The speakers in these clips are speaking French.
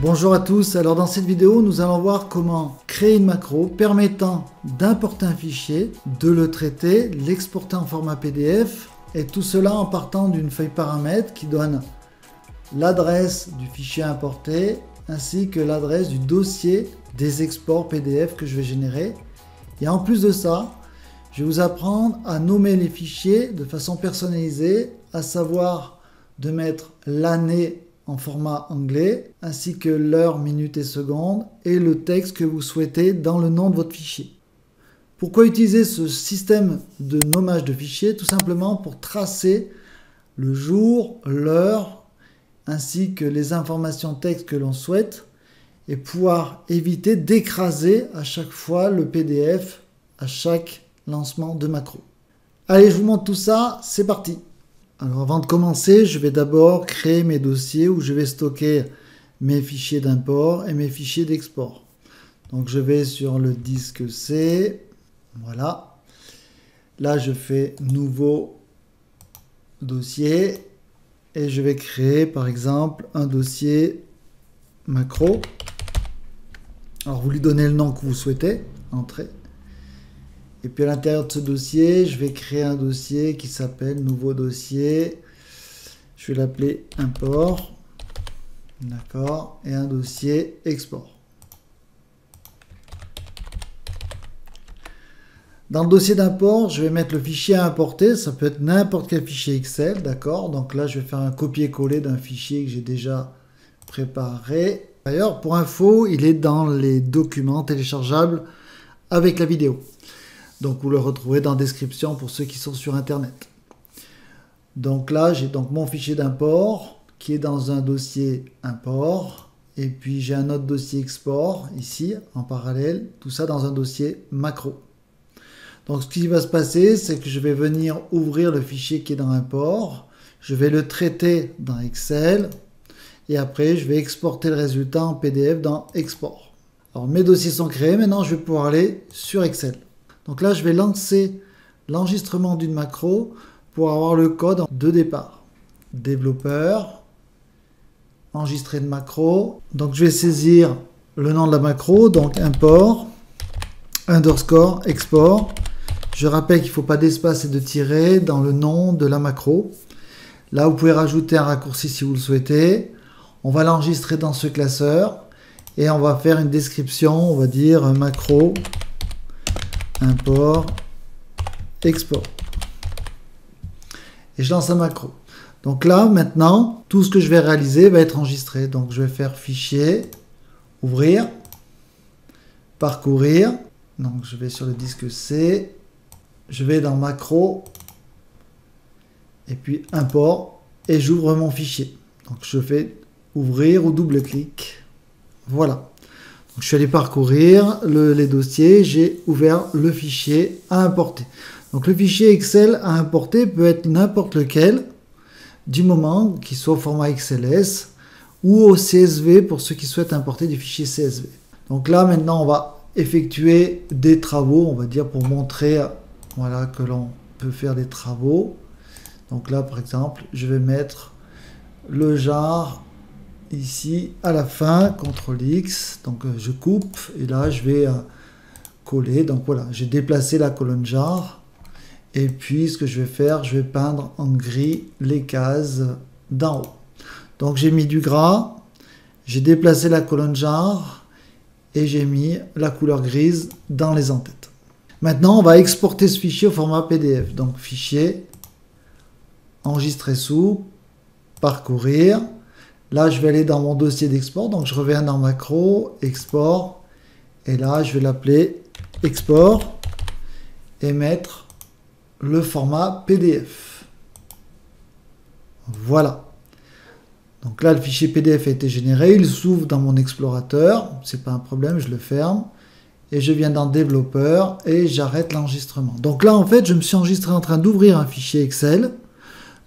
Bonjour à tous, alors dans cette vidéo nous allons voir comment créer une macro permettant d'importer un fichier, de le traiter, l'exporter en format PDF et tout cela en partant d'une feuille paramètres qui donne l'adresse du fichier importé ainsi que l'adresse du dossier des exports PDF que je vais générer. Et en plus de ça, je vais vous apprendre à nommer les fichiers de façon personnalisée, à savoir de mettre l'année en format anglais, ainsi que l'heure, minute et seconde, et le texte que vous souhaitez dans le nom de votre fichier. Pourquoi utiliser ce système de nommage de fichiers? Tout simplement pour tracer le jour, l'heure, ainsi que les informations texte que l'on souhaite, et pouvoir éviter d'écraser à chaque fois le PDF, à chaque lancement de macro. Allez, je vous montre tout ça, c'est parti! Alors avant de commencer, je vais d'abord créer mes dossiers où je vais stocker mes fichiers d'import et mes fichiers d'export. Donc je vais sur le disque C, voilà. Là je fais nouveau dossier et je vais créer par exemple un dossier macro. Alors vous lui donnez le nom que vous souhaitez, entrée. Et puis à l'intérieur de ce dossier, je vais créer un dossier qui s'appelle nouveau dossier. Je vais l'appeler import. D'accord. Et un dossier export. Dans le dossier d'import, je vais mettre le fichier à importer. Ça peut être n'importe quel fichier Excel. D'accord. Donc là, je vais faire un copier-coller d'un fichier que j'ai déjà préparé. D'ailleurs, pour info, il est dans les documents téléchargeables avec la vidéo. Donc vous le retrouverez dans la description pour ceux qui sont sur internet. Donc là j'ai donc mon fichier d'import qui est dans un dossier import. Et puis j'ai un autre dossier export ici en parallèle. Tout ça dans un dossier macro. Donc ce qui va se passer, c'est que je vais venir ouvrir le fichier qui est dans import. Je vais le traiter dans Excel. Et après je vais exporter le résultat en PDF dans export. Alors mes dossiers sont créés. Maintenant je vais pouvoir aller sur Excel. Donc là, je vais lancer l'enregistrement d'une macro pour avoir le code de départ. Développeur, enregistrer de macro. Donc je vais saisir le nom de la macro, donc import, underscore, export. Je rappelle qu'il ne faut pas d'espace et de tiret dans le nom de la macro. Là, vous pouvez rajouter un raccourci si vous le souhaitez. On va l'enregistrer dans ce classeur et on va faire une description, on va dire macro. Import, export. Et je lance un macro. Donc là, maintenant, tout ce que je vais réaliser va être enregistré. Donc je vais faire fichier, ouvrir, parcourir. Donc je vais sur le disque C, je vais dans macro, et puis import, et j'ouvre mon fichier. Donc je fais ouvrir ou double-clic. Voilà. Donc, je suis allé parcourir les dossiers, j'ai ouvert le fichier à importer. Donc le fichier Excel à importer peut être n'importe lequel, du moment qu'il soit au format XLS ou au CSV pour ceux qui souhaitent importer du fichier CSV. Donc là maintenant on va effectuer des travaux, on va dire pour montrer voilà, que l'on peut faire des travaux. Donc là par exemple je vais mettre le jar ici à la fin, CTRL X, donc je coupe et là je vais coller. Donc voilà, j'ai déplacé la colonne jar et puis ce que je vais faire, je vais peindre en gris les cases d'en haut. Donc j'ai mis du gras, j'ai déplacé la colonne jar et j'ai mis la couleur grise dans les en-têtes. Maintenant on va exporter ce fichier au format PDF. Donc fichier, enregistrer sous, parcourir. Là, je vais aller dans mon dossier d'export, donc je reviens dans macro, export, et là, je vais l'appeler export et mettre le format PDF. Voilà. Donc là, le fichier PDF a été généré, il s'ouvre dans mon explorateur, c'est pas un problème, je le ferme, et je viens dans développeur et j'arrête l'enregistrement. Donc là, en fait, je me suis enregistré en train d'ouvrir un fichier Excel,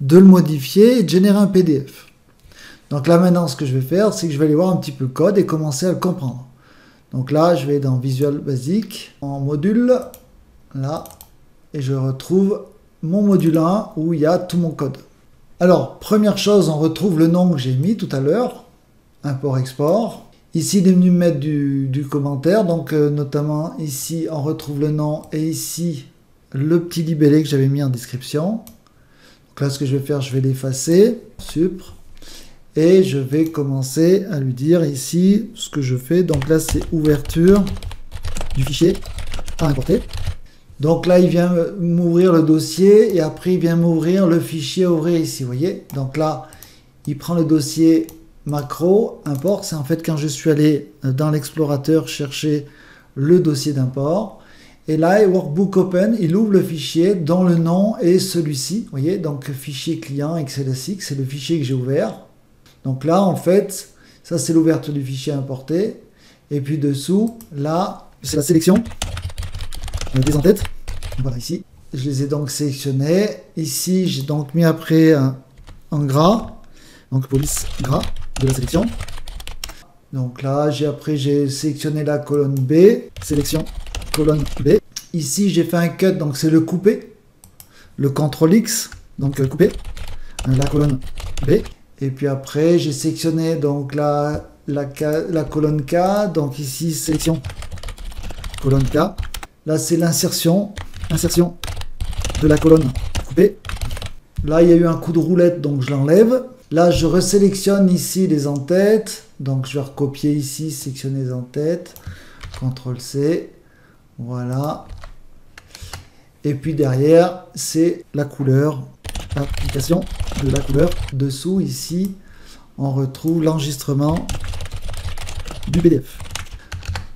de le modifier et de générer un PDF. Donc là maintenant ce que je vais faire, c'est que je vais aller voir un petit peu le code et commencer à le comprendre. Donc là je vais dans Visual Basic, en module, là, et je retrouve mon module 1 où il y a tout mon code. Alors, première chose, on retrouve le nom que j'ai mis tout à l'heure, import-export. Ici, il est venu mettre du commentaire, donc notamment ici, on retrouve le nom et ici, le petit libellé que j'avais mis en description. Donc là, ce que je vais faire, je vais l'effacer, supr, et je vais commencer à lui dire ici ce que je fais. Donc là, c'est ouverture du fichier à importer. Donc là, il vient m'ouvrir le dossier et après, il vient m'ouvrir le fichier à ouvrir ici, vous voyez. Donc là, il prend le dossier macro, import. C'est en fait quand je suis allé dans l'explorateur chercher le dossier d'import. Et là, Workbook Open, il ouvre le fichier dont le nom est celui-ci. Vous voyez, donc fichier client XLSX, c'est le fichier que j'ai ouvert. Donc là, en fait, ça c'est l'ouverture du fichier importé. Et puis dessous, là, c'est la sélection des en-têtes. Voilà, ici, je les ai donc sélectionnés. Ici, j'ai donc mis après en gras, donc police gras de la sélection. Donc là, j'ai sélectionné la colonne B, sélection colonne B. Ici, j'ai fait un cut, donc c'est le coupé, le CTRL X, donc coupé, la colonne B. Et puis après, j'ai sélectionné donc la colonne K, donc ici, sélection colonne K. Là, c'est insertion de la colonne coupée. Là, il y a eu un coup de roulette, donc je l'enlève. Là, je resélectionne ici les en-têtes. Donc, je vais recopier ici, sélectionner les en-têtes. CTRL-C. Voilà. Et puis derrière, c'est la couleur. Application de la couleur. Dessous, ici, on retrouve l'enregistrement du PDF.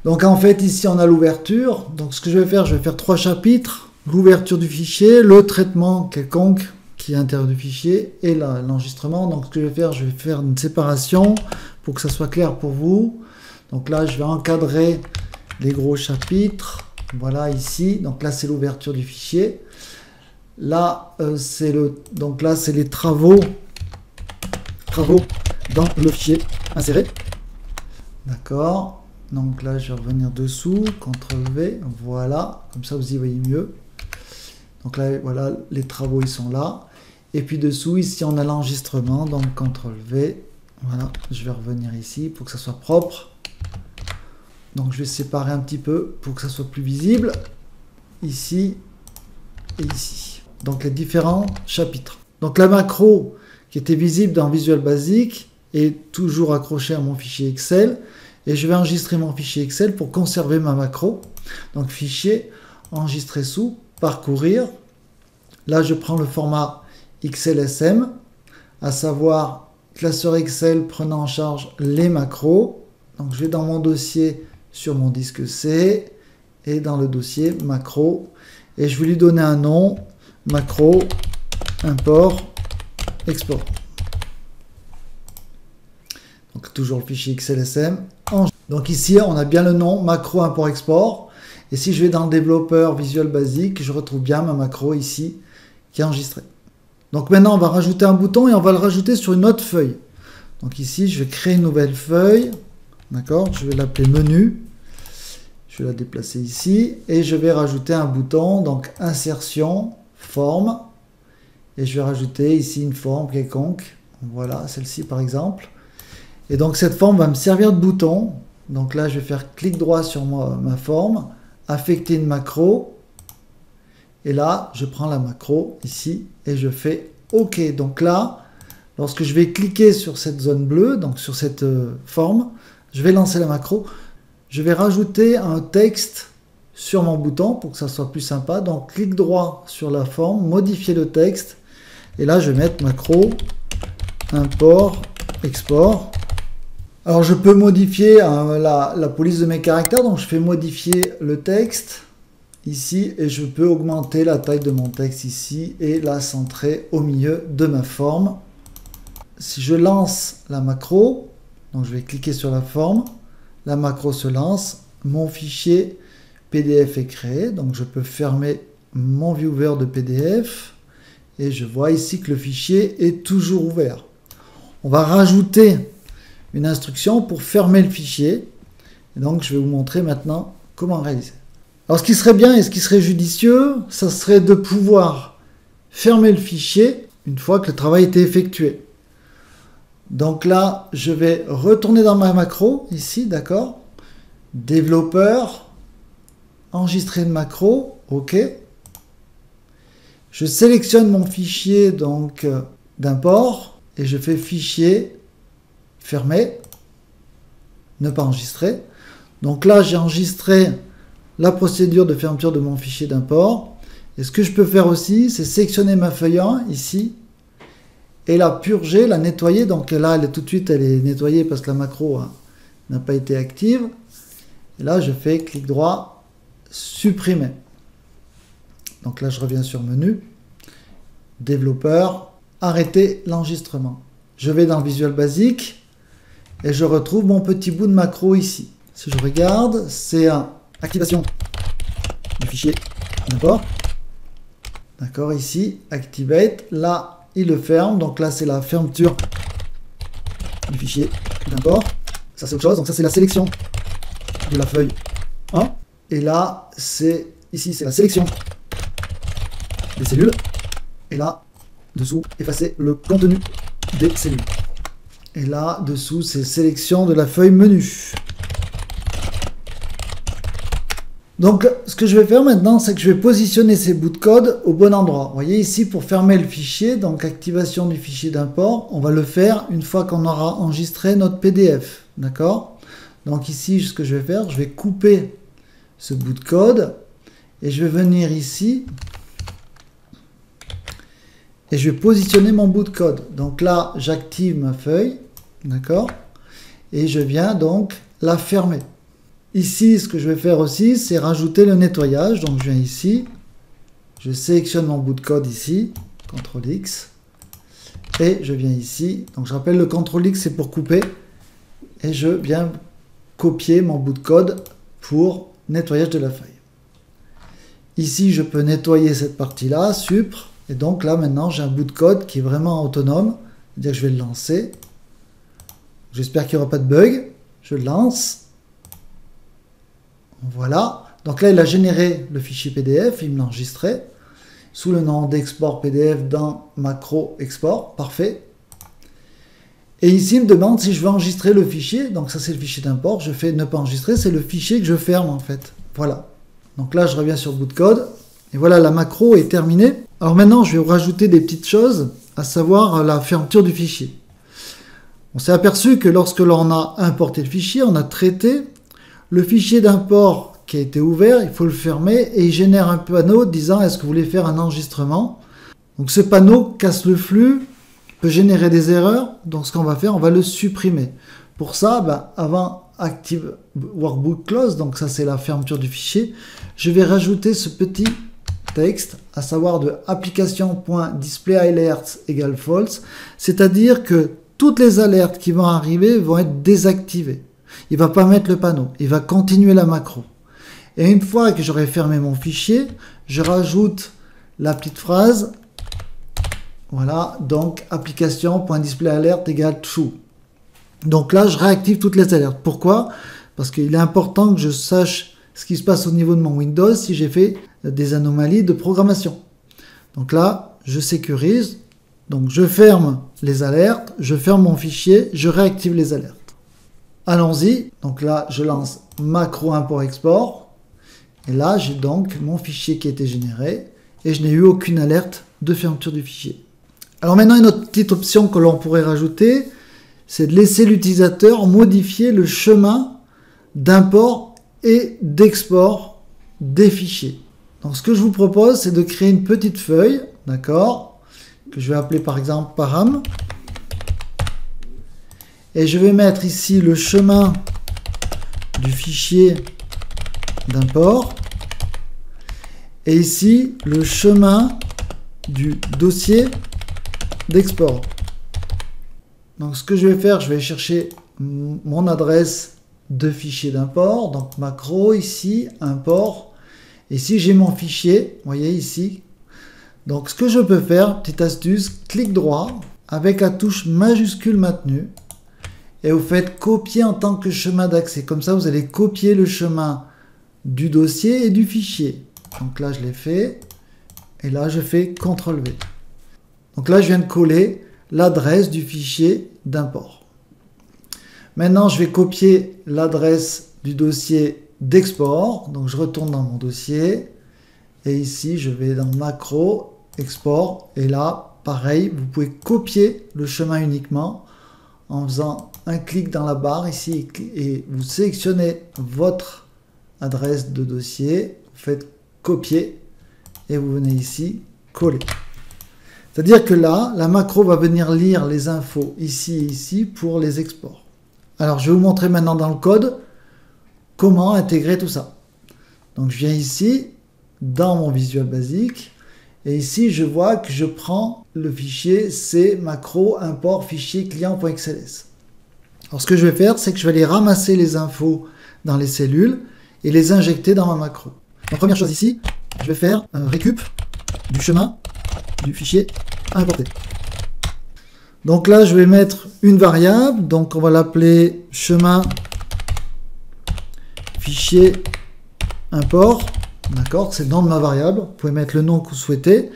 Donc, en fait, ici, on a l'ouverture. Donc, ce que je vais faire 3 chapitres. L'ouverture du fichier, le traitement quelconque qui est à l'intérieur du fichier et l'enregistrement. Donc, ce que je vais faire une séparation pour que ça soit clair pour vous. Donc là, je vais encadrer les gros chapitres. Voilà, ici. Donc là, c'est l'ouverture du fichier. Là, c'est les travaux dans le fichier inséré. D'accord. Donc là, je vais revenir dessous. CTRL-V. Voilà. Comme ça, vous y voyez mieux. Donc là, voilà, les travaux, ils sont là. Et puis dessous, ici, on a l'enregistrement. Donc, CTRL-V. Voilà, je vais revenir ici pour que ça soit propre. Donc, je vais séparer un petit peu pour que ça soit plus visible. Ici et ici. Donc, les différents chapitres. Donc, la macro qui était visible dans Visual Basic est toujours accrochée à mon fichier Excel. Et je vais enregistrer mon fichier Excel pour conserver ma macro. Donc, fichier, enregistrer sous, parcourir. Là, je prends le format XLSM, à savoir classeur Excel prenant en charge les macros. Donc, je vais dans mon dossier sur mon disque C et dans le dossier macro. Et je vais lui donner un nom, macro, import, export. Donc, toujours le fichier XLSM. Donc, ici, on a bien le nom macro, import, export. Et si je vais dans le développeur Visual Basic, je retrouve bien ma macro ici qui est enregistrée. Donc maintenant, on va rajouter un bouton et on va le rajouter sur une autre feuille. Donc ici, je vais créer une nouvelle feuille. D'accord? Je vais l'appeler menu. Je vais la déplacer ici. Et je vais rajouter un bouton. Donc insertion, forme. Et je vais rajouter ici une forme quelconque. Voilà, celle-ci par exemple. Et donc cette forme va me servir de bouton. Donc là, je vais faire clic droit sur ma forme. Affecter une macro. Et là, je prends la macro ici et je fais OK. Donc là, lorsque je vais cliquer sur cette zone bleue, donc sur cette forme, je vais lancer la macro. Je vais rajouter un texte sur mon bouton pour que ça soit plus sympa. Donc, clic droit sur la forme, modifier le texte. Et là, je vais mettre macro, import, export. Alors, je peux modifier la police de mes caractères. Donc, je fais modifier le texte ici et je peux augmenter la taille de mon texte ici et la centrer au milieu de ma forme. Si je lance la macro, donc je vais cliquer sur la forme, la macro se lance, mon fichier PDF est créé, donc je peux fermer mon viewer de PDF et je vois ici que le fichier est toujours ouvert. On va rajouter une instruction pour fermer le fichier et donc je vais vous montrer maintenant comment réaliser. Alors, ce qui serait bien et ce qui serait judicieux, ça serait de pouvoir fermer le fichier une fois que le travail était effectué. Donc là, je vais retourner dans ma macro, ici, d'accord. Développeur, enregistrer une macro, OK. Je sélectionne mon fichier donc d'import et je fais fichier, fermer, ne pas enregistrer. Donc là, j'ai enregistré la procédure de fermeture de mon fichier d'import. Et ce que je peux faire aussi, c'est sélectionner ma feuille 1 ici et la purger, la nettoyer. Donc là, elle est tout de suite, elle est nettoyée parce que la macro n'a pas été active. Et là, je fais clic droit, supprimer. Donc là, je reviens sur menu, développeur, arrêter l'enregistrement. Je vais dans Visual Basic et je retrouve mon petit bout de macro ici. Si je regarde, c'est un activation du fichier d'import. D'accord, ici, activate. Là, il le ferme. Donc là, c'est la fermeture du fichier d'import. Ça, c'est autre chose. Donc ça, c'est la sélection de la feuille 1. Et là, c'est ici, c'est la sélection des cellules. Et là, dessous, effacer le contenu des cellules. Et là, dessous, c'est sélection de la feuille menu. Donc, ce que je vais faire maintenant, c'est que je vais positionner ces bouts de code au bon endroit. Vous voyez ici, pour fermer le fichier, donc activation du fichier d'import, on va le faire une fois qu'on aura enregistré notre PDF. D'accord? Donc ici, ce que je vais faire, je vais couper ce bout de code et je vais venir ici et je vais positionner mon bout de code. Donc là, j'active ma feuille, d'accord? Et je viens donc la fermer. Ici, ce que je vais faire aussi, c'est rajouter le nettoyage. Donc je viens ici, je sélectionne mon bout de code ici, CTRL X, et je viens ici. Donc je rappelle, le CTRL X, c'est pour couper, et je viens copier mon bout de code pour nettoyage de la feuille. Ici, je peux nettoyer cette partie-là, supr, et donc là, maintenant, j'ai un bout de code qui est vraiment autonome. C'est-à-dire que je vais le lancer. J'espère qu'il n'y aura pas de bug. Je le lance. Voilà. Donc là, il a généré le fichier PDF, il me l'a enregistré sous le nom d'export PDF dans macro export. Parfait. Et ici, il me demande si je veux enregistrer le fichier. Donc ça, c'est le fichier d'import. Je fais ne pas enregistrer. C'est le fichier que je ferme en fait. Voilà. Donc là, je reviens sur bout de code. Et voilà, la macro est terminée. Alors maintenant, je vais rajouter des petites choses, à savoir la fermeture du fichier. On s'est aperçu que lorsque l'on a importé le fichier, on a traité le fichier d'import qui a été ouvert, il faut le fermer et il génère un panneau disant est-ce que vous voulez faire un enregistrement. Donc ce panneau casse le flux, peut générer des erreurs, donc ce qu'on va faire, on va le supprimer. Pour ça, avant Active Workbook Close, donc ça c'est la fermeture du fichier, je vais rajouter ce petit texte, à savoir de application.displayAlerts égale false, c'est-à-dire que toutes les alertes qui vont arriver vont être désactivées. Il ne va pas mettre le panneau, il va continuer la macro. Et une fois que j'aurai fermé mon fichier, je rajoute la petite phrase, voilà, donc application.displayAlert égale true. Donc là, je réactive toutes les alertes. Pourquoi? Parce qu'il est important que je sache ce qui se passe au niveau de mon Windows si j'ai fait des anomalies de programmation. Donc là, je sécurise, donc je ferme les alertes, je ferme mon fichier, je réactive les alertes. Allons-y, donc là, je lance macro import export, et là, j'ai donc mon fichier qui a été généré, et je n'ai eu aucune alerte de fermeture du fichier. Alors maintenant, une autre petite option que l'on pourrait rajouter, c'est de laisser l'utilisateur modifier le chemin d'import et d'export des fichiers. Donc ce que je vous propose, c'est de créer une petite feuille, d'accord, que je vais appeler par exemple param. Et je vais mettre ici le chemin du fichier d'import. Et ici, le chemin du dossier d'export. Donc ce que je vais faire, je vais chercher mon adresse de fichier d'import. Donc macro ici, import. Et si j'ai mon fichier, vous voyez ici. Donc ce que je peux faire, petite astuce, clic droit avec la touche majuscule maintenue. Et vous faites copier en tant que chemin d'accès. Comme ça, vous allez copier le chemin du dossier et du fichier. Donc là, je l'ai fait. Et là, je fais CTRL V. Donc là, je viens de coller l'adresse du fichier d'import. Maintenant, je vais copier l'adresse du dossier d'export. Donc, je retourne dans mon dossier. Et ici, je vais dans macro, export. Et là, pareil, vous pouvez copier le chemin uniquement en faisant un clic dans la barre ici. Et vous sélectionnez votre adresse de dossier. Vous faites copier. Et vous venez ici, coller. C'est-à-dire que là, la macro va venir lire les infos ici et ici pour les exports. Alors, je vais vous montrer maintenant dans le code comment intégrer tout ça. Donc, je viens ici, dans mon Visual Basic, et ici, je vois que je prends le fichier C macro import fichier client.xls. Alors, ce que je vais faire, c'est que je vais aller ramasser les infos dans les cellules et les injecter dans ma macro. Donc, première chose ici, je vais faire un récup du chemin du fichier à importer. Donc là, je vais mettre une variable, donc on va l'appeler chemin fichier import. D'accord, c'est le nom de ma variable. Vous pouvez mettre le nom que vous souhaitez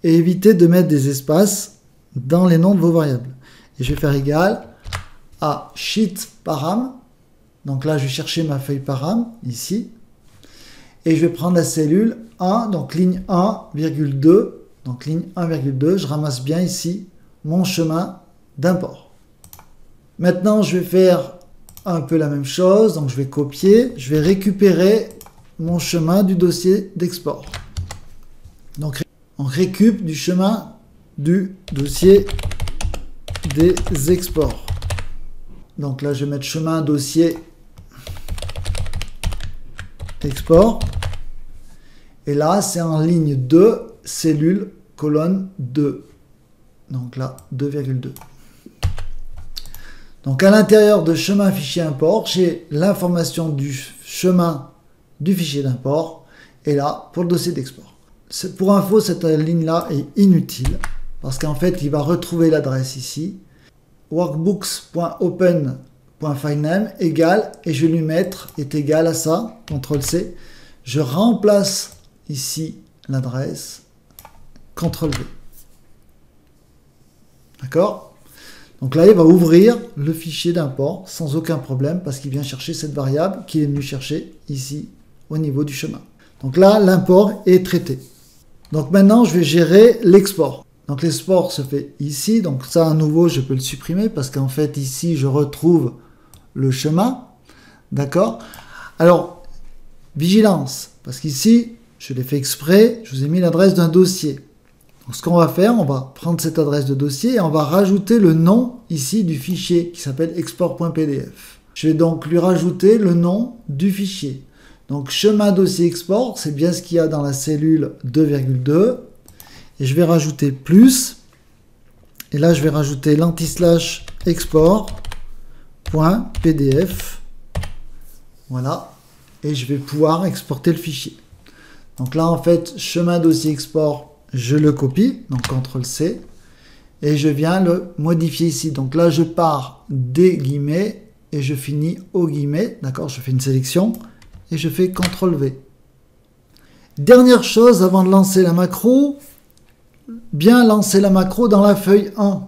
et éviter de mettre des espaces dans les noms de vos variables. Et je vais faire égal à sheet param. Donc là, je vais chercher ma feuille param ici. Et je vais prendre la cellule 1, donc ligne 1,2. Donc ligne 1,2, je ramasse bien ici mon chemin d'import. Maintenant, je vais faire un peu la même chose. Donc je vais copier, je vais récupérer mon chemin du dossier d'export. Donc on récup du chemin du dossier des exports. Donc là, je vais mettre chemin dossier export. Et là, c'est en ligne 2, cellule, colonne 2. Donc là, 2,2. Donc à l'intérieur de chemin fichier import, j'ai l'information du chemin du fichier d'import. Et là, pour le dossier d'export. Pour info, cette ligne-là est inutile. Parce qu'en fait, il va retrouver l'adresse ici. Workbooks.open.filename égale, et je vais lui mettre, est égal à ça, CTRL-C. Je remplace ici l'adresse, CTRL-V. D'accord? Donc là, il va ouvrir le fichier d'import sans aucun problème parce qu'il vient chercher cette variable qu'il est venu chercher ici au niveau du chemin. Donc là, l'import est traité. Donc maintenant, je vais gérer l'export. Donc l'export se fait ici. Donc ça, à nouveau, je peux le supprimer parce qu'en fait, ici, je retrouve le chemin. D'accord? Alors, vigilance, parce qu'ici, je l'ai fait exprès, je vous ai mis l'adresse d'un dossier. Donc ce qu'on va faire, on va prendre cette adresse de dossier et on va rajouter le nom ici du fichier qui s'appelle export.pdf. Je vais donc lui rajouter le nom du fichier. Donc chemin dossier export, c'est bien ce qu'il y a dans la cellule 2,2. Et je vais rajouter plus. Et là, je vais rajouter l'anti-slash export.pdf. Voilà. Et je vais pouvoir exporter le fichier. Donc là, en fait, chemin dossier export, je le copie, donc CTRL-C, et je viens le modifier ici. Donc là, je pars des guillemets et je finis au guillemets. D'accord, je fais une sélection et je fais CTRL-V. Dernière chose avant de lancer la macro, bien lancer la macro dans la feuille 1.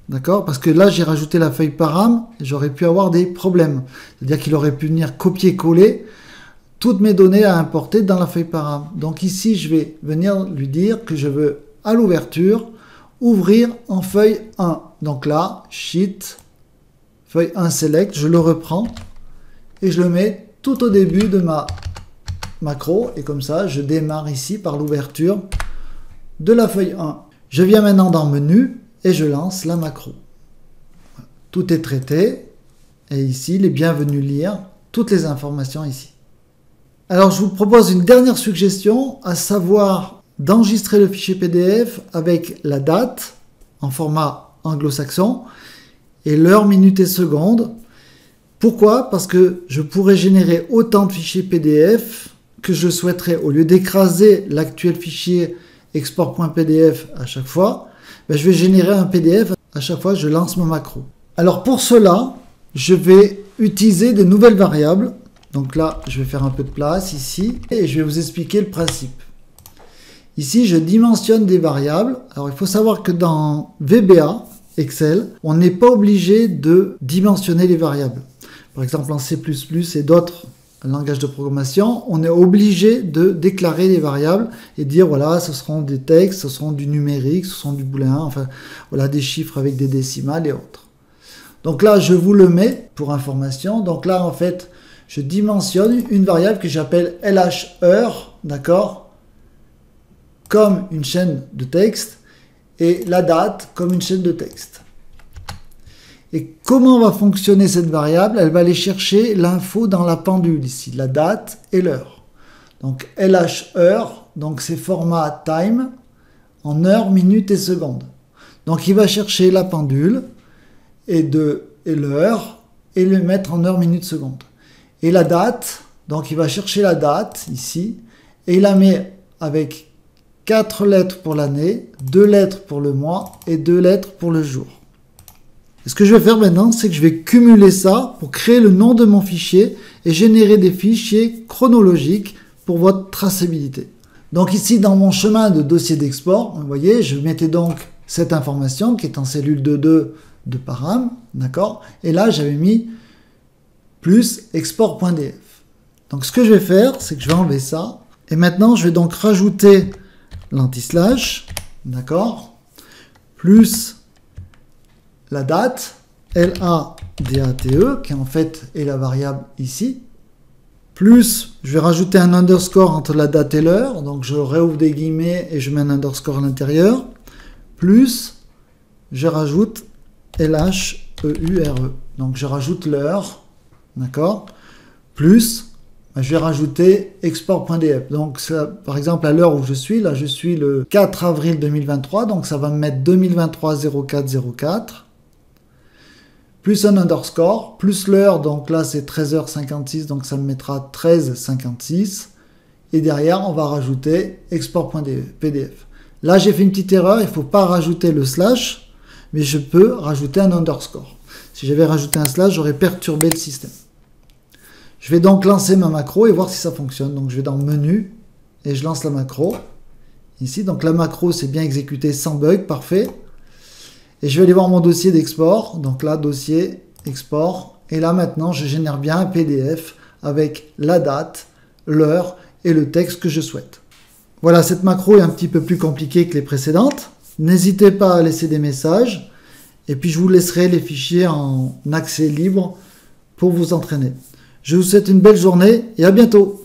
D'accord, parce que là, j'ai rajouté la feuille param et j'aurais pu avoir des problèmes. C'est-à-dire qu'il aurait pu venir copier-coller toutes mes données à importer dans la feuille param. Donc ici, je vais venir lui dire que je veux, à l'ouverture, ouvrir en feuille 1. Donc là, sheet, feuille 1 select, je le reprends et je le mets tout au début de ma macro. Et comme ça, je démarre ici par l'ouverture de la feuille 1. Je viens maintenant dans menu et je lance la macro. Tout est traité. Et ici, il est bienvenu lire toutes les informations ici. Alors, je vous propose une dernière suggestion, à savoir d'enregistrer le fichier PDF avec la date en format anglo-saxon et l'heure, minute et seconde. Pourquoi? Parce que je pourrais générer autant de fichiers PDF que je souhaiterais. Au lieu d'écraser l'actuel fichier export.pdf à chaque fois, je vais générer un PDF à chaque fois que je lance mon macro. Alors pour cela, je vais utiliser des nouvelles variables. Donc là, je vais faire un peu de place ici et je vais vous expliquer le principe. Ici, je dimensionne des variables. Alors, il faut savoir que dans VBA, Excel, on n'est pas obligé de dimensionner les variables. Par exemple, en C++ et d'autres langages de programmation, on est obligé de déclarer les variables et dire, voilà, ce seront des textes, ce seront du numérique, ce seront du booléen, enfin, voilà, des chiffres avec des décimales et autres. Donc là, je vous le mets pour information. Donc là, en fait, je dimensionne une variable que j'appelle LHEUR, d'accord, comme une chaîne de texte, et la date comme une chaîne de texte. Et comment va fonctionner cette variable? Elle va aller chercher l'info dans la pendule ici, la date et l'heure. Donc LHEUR, donc c'est format time en heures, minutes et secondes. Donc il va chercher la pendule et l'heure et le mettre en heures, minutes, secondes. Et la date, donc il va chercher la date ici et il la met avec 4 lettres pour l'année, 2 lettres pour le mois et 2 lettres pour le jour. Et ce que je vais faire maintenant, c'est que je vais cumuler ça pour créer le nom de mon fichier et générer des fichiers chronologiques pour votre traçabilité. Donc ici, dans mon chemin de dossier d'export, vous voyez, je mettais donc cette information qui est en cellule 2.2 de param, d'accord? Et là, j'avais mis plus export.df. Donc ce que je vais faire, c'est que je vais enlever ça. Et maintenant, je vais donc rajouter l'anti-slash, d'accord, plus la date, L-A-D-A-T-E, qui en fait est la variable ici, plus, je vais rajouter un underscore entre la date et l'heure, donc je réouvre des guillemets et je mets un underscore à l'intérieur, plus, je rajoute L-H-E-U-R-E, donc je rajoute l'heure, d'accord, plus, je vais rajouter export.df. Donc, ça, par exemple, à l'heure où je suis, là, je suis le 4 avril 2023, donc ça va me mettre 2023 04 04, plus un underscore, plus l'heure, donc là, c'est 13h56, donc ça me mettra 13h56, et derrière, on va rajouter export.pdf. Là, j'ai fait une petite erreur, il ne faut pas rajouter le slash, mais je peux rajouter un underscore. Si j'avais rajouté un slash, j'aurais perturbé le système. Je vais donc lancer ma macro et voir si ça fonctionne. Donc je vais dans Menu et je lance la macro. Ici, donc la macro c'est bien exécuté sans bug, parfait. Et je vais aller voir mon dossier d'export. Donc là, dossier, export. Et là maintenant, je génère bien un PDF avec la date, l'heure et le texte que je souhaite. Voilà, cette macro est un petit peu plus compliquée que les précédentes. N'hésitez pas à laisser des messages. Et puis je vous laisserai les fichiers en accès libre pour vous entraîner. Je vous souhaite une belle journée et à bientôt.